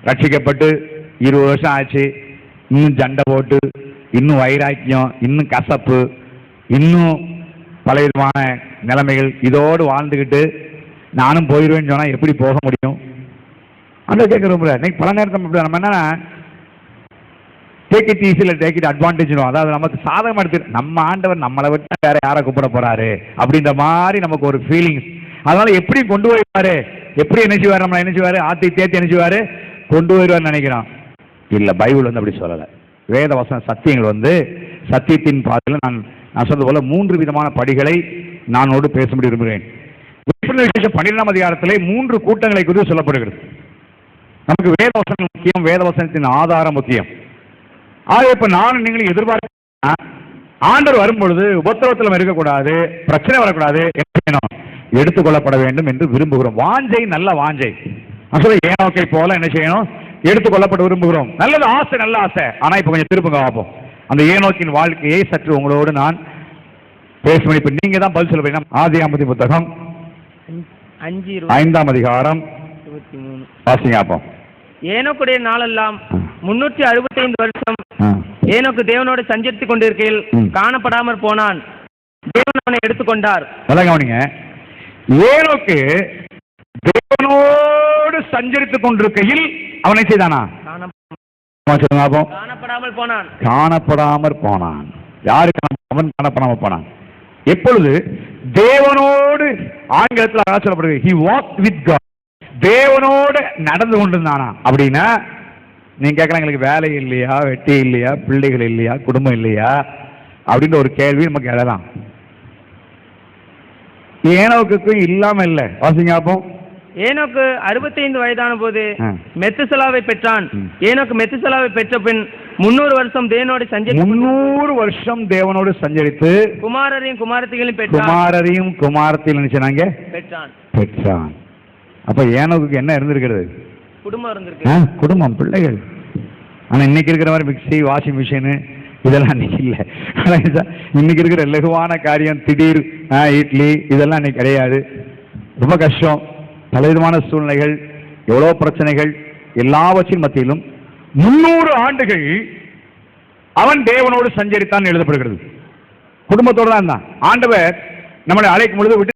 ரட்சிக்கப்பட்டு 20 வருஷம் ஆச்சு, இன்னும் சண்டை போட்டு, இன்னும் வைராக்கியம், இன்னும் கசப்பு, இன்னும் பலவிதமான நிலைமைகள் இதோடு வாழ்ந்துக்கிட்டு நானும் போயிடுவேன்னு சொன்னால் எப்படி போக முடியும்? அந்த கேட்க ரொம்ப இன்னைக்கு பல நேரத்தில் நம்ம என்னன்னா டேக் இட் ஈஸியில் டேக் இட் அட்வான்டேஜ், அதாவது நமக்கு சாதகம் எடுத்து நம்ம ஆண்டவர் நம்மளை விட்டு வேற யாரை கூப்பிட போறாரு அப்படின்ற மாதிரி நமக்கு ஒரு ஃபீலிங்ஸ். அதனால எப்படி கொண்டு போயிருவாரு, எப்படி நினைச்சுவாரு, நம்மளை நினைச்சுவாரு, ஆத்தி தேத்தி நினைச்சுவாரு, கொண்டு வருவார் நினைக்கிறான். இல்ல, பைபிள் அப்படி சொல்லலை. வேத வசன சத்தியங்கள் சத்தியத்தின் பாதையில் நான் சொன்னது போல 3 விதமான படிகளை நானோடு பேச விரும்புகிறேன். 12ஆம் அதிகாரத்திலே 3 கூட்டங்களை குறித்து சொல்லப்படுகிறது. நமக்கு வேத வசனம் முக்கியம், வேத வசனத்தின் ஆதாரம் முக்கியம். இப்ப நானும் நீங்களும் எதிர்பார்க்க ஆண்டவர் வரும்பொழுது உபத்திரவத்தில் இருக்கக்கூடாது, பிரச்சனை வரக்கூடாது, எடுத்துக்கொள்ளப்பட வேண்டும் என்று விரும்புகிறோம். வாஞ்சை, நல்ல வாஞ்சை. ஏனோக்கை போல என்ன செய்யணும்? எடுத்துக்கொள்ளப்பட விரும்புகிறோம். நல்லது, ஆசை, நல்ல ஆசை. ஆனா இப்ப கொஞ்சம் திருப்புங்க பார்ப்போம். அந்த ஏனோக்கின் வாழ்க்கையை சற்று உங்களோடு நான் பேசுவேன். இப்ப நீங்க தான் பதில் சொல்ல வேண்டும். ஆதியாகமத்தின் புத்தகம் 5ஆம் அதிகாரம் 23 வாசிங்க. ஏனோக்குடைய நாளெல்லாம் 365 வருஷம் ஏனோக்கு தேவனோடு சஞ்சரித்துக் கொண்டிருக்கையில் காணப்படாமற் போனான். தேவன் அவனை எடுத்துக்கொண்டார். கவனிங்க, ஏனோக்கு தேவனோடு சஞ்சரித்துக் கொண்டிருக்கையில் அவனை செய்தானா? காணப்படாமல் போனான். காணப்படாமற் போனான். யாருக்கு அவன் காணப்படாமல் போனான்? எப்பொழுது தேவனோடு, ஆங்கிலத்தில் சொல்லப்படுகிறது he walked with God, தேவனோடு நடந்து கொண்டிருந்தானா அப்படின்னா, நீங்க கேட்கலாம், எங்களுக்கு வேலை இல்லையா, வெட்டி இல்லையா, பிள்ளைகள் இல்லையா, குடும்பம் இல்லையா அப்படின்ற ஒரு கேள்வி நமக்கு எழலாம். ஏனோக்கு இல்லாம இல்ல. வாசிங்க அப்போ. ஏனோக்கு 65 வயதான போது மெத்துசலாவை பெற்றான். ஏனோக்கு மெத்துசலாவை பெற்ற பின் 300 வருஷம் தேவனோடு சஞ்சரித்து 300 வருஷம் தேவனோடு சஞ்சரித்து குமாரரையும் குமாரத்திகளையும் பெற்றான். குமாரரையும் குமாரத்தையும் பெற்றான். அப்ப ஏனோக்கு என்ன இருந்திருக்கிறது? குடும்பம் இருந்திருக்கு. குடும்பம், பிள்ளைகள். ஆனா இன்னைக்கு இருக்கிற மாதிரி மிக்சி, வாஷிங் மிஷின் இதெல்லாம் இன்னைக்கு இல்லை. இன்னைக்கு இருக்கிற லகுவான காரியம், திடீர் இட்லி இதெல்லாம் இன்னைக்கு கிடையாது. ரொம்ப கஷ்டம். பலவிதமான சூழ்நிலைகள், எவ்வளவு பிரச்சனைகள், எல்லாவற்றின் மத்தியிலும் 300 ஆண்டுகள் அவன் தேவனோடு சஞ்சரித்தான் எழுதப்படுகிறது. குடும்பத்தோடு தான் இருந்தான். ஆண்டவர் நம்மளை அழைக்கும் பொழுது விட்டு